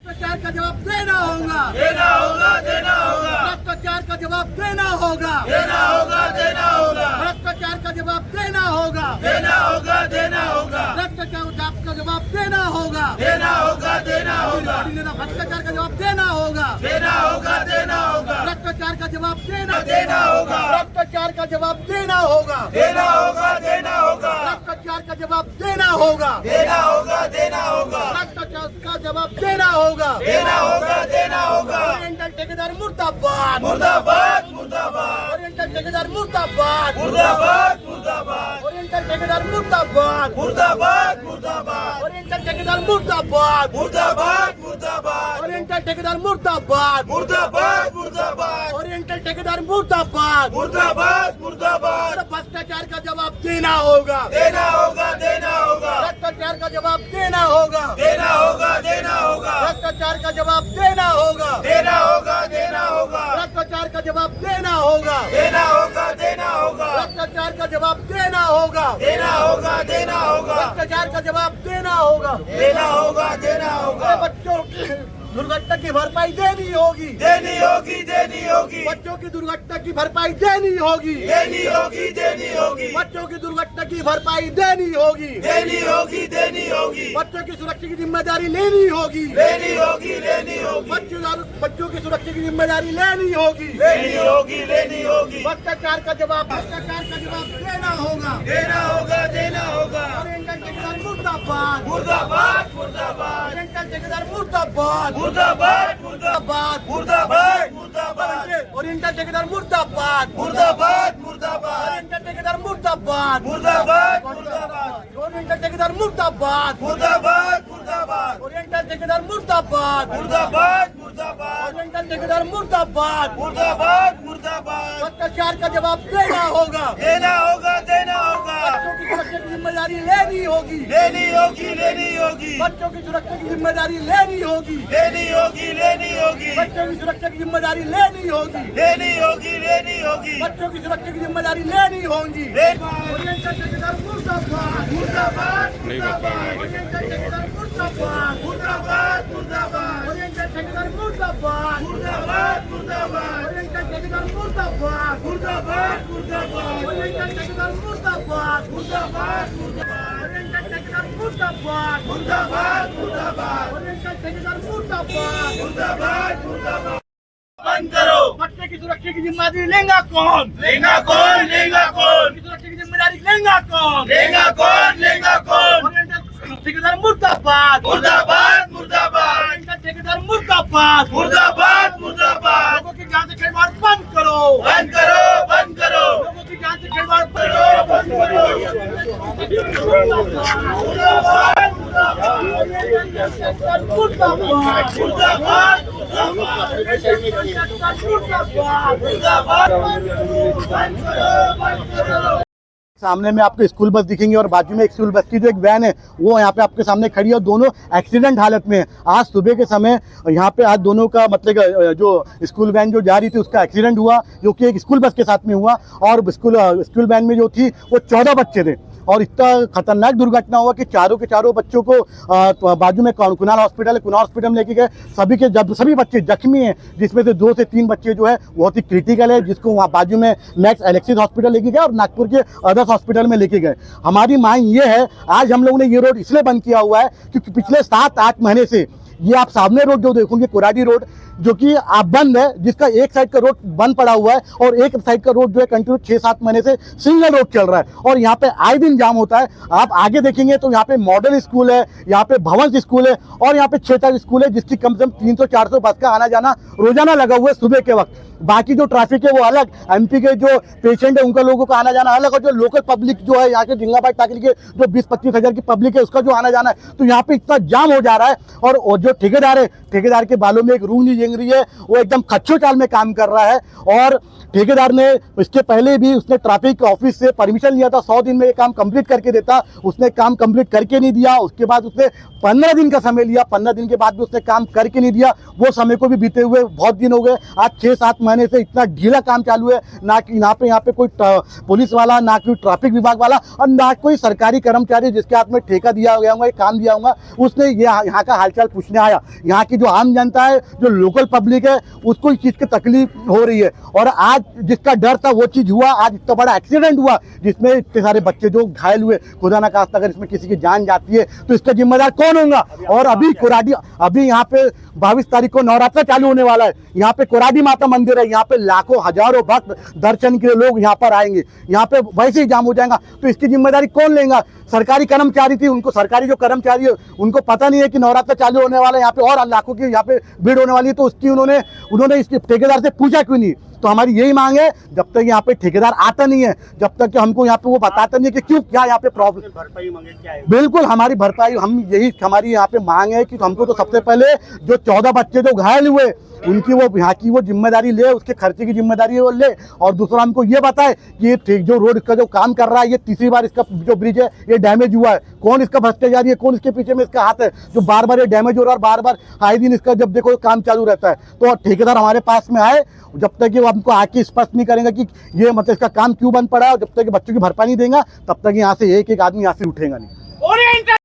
भ्रष्टाचार का जवाब देना होगा, देना होगा, देना होगा, भ्रष्टाचार का जवाब देना होगा, देना होगा, देना होगा, भ्रष्टाचार का जवाब देना होगा, देना होगा, देना होगा, भ्रष्टाचार का जवाब देना होगा, देना होगा, देना होगा, भ्रष्टाचार का जवाब देना होगा, देना होगा, देना होगा, भ्रष्टाचार का जवाब देना देना होगा, भ्रष्टाचार का जवाब देना होगा, देना होगा, देना होगा, भ्रष्टाचार का जवाब देना होगा, देना होगा, देना होगा, भ्रष्टाचार का जवाब देना होगा, देना होगा, देना होगा, ओरिएंटल ठेकेदार मुर्दाबाद, मुर्दाबाद, मुर्दाबाद, ओरिएंटल ठेकेदार मुर्दाबाद, मुर्दाबाद, मुर्दाबाद, ओरिएंटल ठेकेदार मुर्दाबाद, मुर्दाबाद, मुर्दाबाद, ओरिएंटल ठेकेदार मुर्दाबाद, मुर्दाबाद, मुर्दाबाद, ओरिएंटल ठेकेदार मुर्दाबाद, मुर्दाबाद, मुर्दाबाद, ओरिएंटल ठेकेदार मुर्दाबाद, मुर्दाबाद, मुर्दाबाद, भ्रष्टाचार का जवाब देना होगा, देना होगा, देना होगा, भ्रष्टाचार का जवाब देना होगा, देना होगा, देना होगा, भ्रष्टाचार का जवाब देना होगा, देना होगा, देना होगा, भ्रष्टाचार का जवाब देना होगा, देना होगा, देना होगा, भ्रष्टाचार का जवाब देना होगा, देना होगा, देना होगा, भ्रष्टाचार का जवाब देना होगा, देना होगा, देना होगा, बच्चों की दुर्घटना की भरपाई देनी होगी, देनी होगी, देनी होगी, बच्चों की दुर्घटना की भरपाई देनी होगी, देनी होगी, देनी होगी, बच्चों की दुर्घटना की भरपाई देनी होगी, देनी होगी, देनी होगी, बच्चों की सुरक्षा की जिम्मेदारी लेनी होगी, लेनी होगी, लेनी होगी, बच्चों की सुरक्षा की जिम्मेदारी लेनी होगी, लेनी होगी, लेनी होगी, भ्रष्टाचार का जवाब देना होगा, देना होगा, देना होगा, ओरिएंटल ठेकेदार मुर्दाबाद, मुर्दाबाद, मुर्दाबाद, ओरिएंटल ठेकेदार मुर्दाबाद, मुर्दाबाद, मुर्दाबाद, मुर्दाबाद, मुर्दाबाद, ओरिएंटल ठेकेदार मुर्दाबाद, मुर्दाबाद, मुर्दाबाद, ओरिएंटल ठेकेदार मुर्दाबाद, मुर्दाबाद, मुर्दाबाद, ओरिएंटल ठेकेदार मुर्दाबाद, मुर्दाबाद, मुर्दाबाद, ओरिएंटल ठेकेदार मुर्दाबाद, मुर्दाबाद, मुर्दाबाद, ओरिएंटल ठेकेदार मुर्दाबाद, मुर्दाबाद, मुर्दाबाद, भ्रष्टाचार का जवाब देना होगा, देना होगा, देना होगा, बच्चों की सुरक्षा की जिम्मेदारी लेनी होगी, लेनी होगी, लेनी होगी, बच्चों की सुरक्षा की जिम्मेदारी लेनी होगी, लेनी होगी, लेनी होगी, बच्चों की सुरक्षा की जिम्मेदारी लेनी होगी, लेनी होगी, लेनी होगी, बच्चों की सुरक्षा की जिम्मेदारी लेनी होगी, ओरिएंटल ठेकेदार मुर्दाबाद, मुर्दाबाद, नहीं बच पा रहा है। ओरिएंटल ठेकेदार मुर्दाबाद, मुर्दाबाद, मुर्दाबाद, ओरिएंटल ठेकेदार मुर्दाबाद, मुर्दाबाद, मुर्दाबाद, ओरिएंटल ठेकेदार मुर्दाबाद, मुर्दाबाद, मुर्दाबाद, ओरिएंटल ठेकेदार मुर्दाबाद, मुर्दाबाद, मुर्दाबाद, ओरिएंटल ठेकेदार मुर्दाबाद, मुर्दाबाद, मुर्दाबाद, ओरिएंटल ठेकेदार मुर्दाबाद, मुर्दाबाद, मुर्दाबाद, बंद करो, बच्चे की सुरक्षा की जिम्मेदारी लेगा कौन? लेगा कौन, लेगा कौन, की सुरक्षा की जिम्मेदारी लेगा कौन? लेगा कौन, लेगा कौन, ओरिएंटल ठेकेदार मुर्दाबाद, मुर्दाबाद, मुर्दाबाद, ओरिएंटल ठेकेदार मुर्दाबाद, मुर्दाबाद, मुर्दाबाद, लोगों की जान से खिलवाड़ बंद करो, बंद करो, बंद करो, लोगों की जान से खिलवाड़ बंद करो, बंद करो, मुर्दाबाद, मुर्दाबाद, सामने में आपको स्कूल बस दिखेंगे और बाजू में एक स्कूल बस की जो एक वैन है वो यहाँ पे आपके सामने खड़ी है और दोनों एक्सीडेंट हालत में हैं। आज सुबह के समय यहाँ पे आज दोनों का मतलब जो स्कूल वैन जो जा रही थी उसका एक्सीडेंट हुआ जो कि एक स्कूल बस के साथ में हुआ और स्कूल वैन में जो थी वो 14 बच्चे थे और इतना खतरनाक दुर्घटना हुआ कि चारों के चारों बच्चों को बाजू में कुणाल हॉस्पिटल में लेके गए। सभी बच्चे जख्मी हैं जिसमें से 2 से 3 बच्चे जो है बहुत ही क्रिटिकल है जिसको वहाँ बाजू में मैक्स एलेक्सिस हॉस्पिटल लेके गए और नागपुर के अदर्स हॉस्पिटल में लेके गए। हमारी मांग ये है, आज हम लोगों ने ये रोड इसलिए बंद किया हुआ है क्योंकि पिछले 7-8 महीने से ये आप सामने रोड जो देखोगे कोराडी रोड जो कि आप बंद है, जिसका एक साइड का रोड बंद पड़ा हुआ है और एक साइड का रोड जो है कंटिन्यू 6-7 महीने से सिंगल रोड चल रहा है और यहाँ पे आए दिन जाम होता है। आप आगे देखेंगे तो यहाँ पे मॉडल स्कूल है, यहाँ पे भवन स्कूल है और यहाँ पे 6 स्कूल है जिसकी कम से कम 300-400 बस का आना जाना रोजाना लगा हुआ है सुबह के वक्त। बाकी जो ट्रैफिक है वो अलग, एमपी के जो पेशेंट है उनका लोगों का आना जाना अलग और जो लोकल पब्लिक जो है यहाँ के जिंगाबाद टाकली के जो 20-25 हज़ार की पब्लिक है उसका जो आना जाना है तो यहाँ पे इतना जाम हो जा रहा है और जो ठेकेदार है ठेकेदार के बालों में एक रूह नहीं जंग रही है, वो एकदम खच्चो चाल में काम कर रहा है। और ठेकेदार ने इसके पहले भी उसने ट्रैफिक ऑफिस से परमिशन लिया था 100 दिन में ये काम कंप्लीट करके देता, उसने काम कंप्लीट करके नहीं दिया। उसके बाद उसने 15 दिन का समय लिया, 15 दिन के बाद भी उसने काम करके नहीं दिया। वो समय को भी बीते हुए बहुत दिन हो गए, आज 6-7 महीने से इतना ढीला काम चालू है, ना कि यहाँ पे कोई पुलिस वाला, ना कोई ट्रैफिक विभाग वाला और ना कोई सरकारी कर्मचारी जिसके हाथ में ठेका दिया गया होगा, काम दिया होगा, उसने यहाँ का हालचाल पूछने देखने आया। यहाँ की जो आम जनता है, जो लोकल पब्लिक है, उसको इस चीज़ की तकलीफ हो रही है। और आज जिसका डर था वो चीज़ हुआ, आज इतना बड़ा एक्सीडेंट हुआ जिसमें इतने सारे बच्चे जो घायल हुए। खुदा ना खास्ता अगर इसमें किसी की जान जाती है तो इसका जिम्मेदार कौन होगा? और अभी यहाँ पे 22 तारीख को नवरात्र चालू होने वाला है। यहाँ पे कोराडी माता मंदिर है, यहाँ पे लाखों हजारों भक्त दर्शन के लिए लोग यहाँ पर आएंगे। यहाँ पे वैसे ही जाम हो जाएगा, तो इसकी जिम्मेदारी कौन लेगा? सरकारी कर्मचारी थी, उनको सरकारी जो कर्मचारी है उनको पता नहीं है कि नवरात्र चालू होने वाला है, यहाँ पे और लाखों की यहाँ पे भीड़ होने वाली है, तो उसकी उन्होंने इसके ठेकेदार से पूछा क्यों नहीं? तो हमारी यही मांग है, जब तक यहाँ पे ठेकेदार आता नहीं है, जब तक कि हमको यहाँ पे वो बताता नहीं है कि क्यों क्या यहाँ पे प्रॉब्लम, भरपाई मांगे क्या है? बिल्कुल हमारी भरपाई, हमारी यहाँ पे मांग है कि हमको तो सबसे पहले जो 14 बच्चे जो घायल हुए उनकी वो यहाँ की वो जिम्मेदारी ले, उसके खर्चे की जिम्मेदारी वो ले। और दूसरा हमको ये बताए कि ये जो रोड का जो काम कर रहा है, ये तीसरी बार इसका जो ब्रिज है ये डैमेज हुआ है, कौन इसका भ्रष्टाचारी है, कौन इसके पीछे में इसका हाथ है जो बार बार ये डैमेज हो रहा है और बार बार आए दिन इसका जब देखो काम चालू रहता है। तो ठेकेदार हमारे पास में आए, जब तक कि वो हमको आके स्पष्ट नहीं करेंगे कि ये मतलब इसका काम क्यों बंद पड़ा है, और जब तक कि बच्चों की भरपाई नहीं देगा तब तक यहाँ से एक आदमी यहाँ से उठेगा नहीं।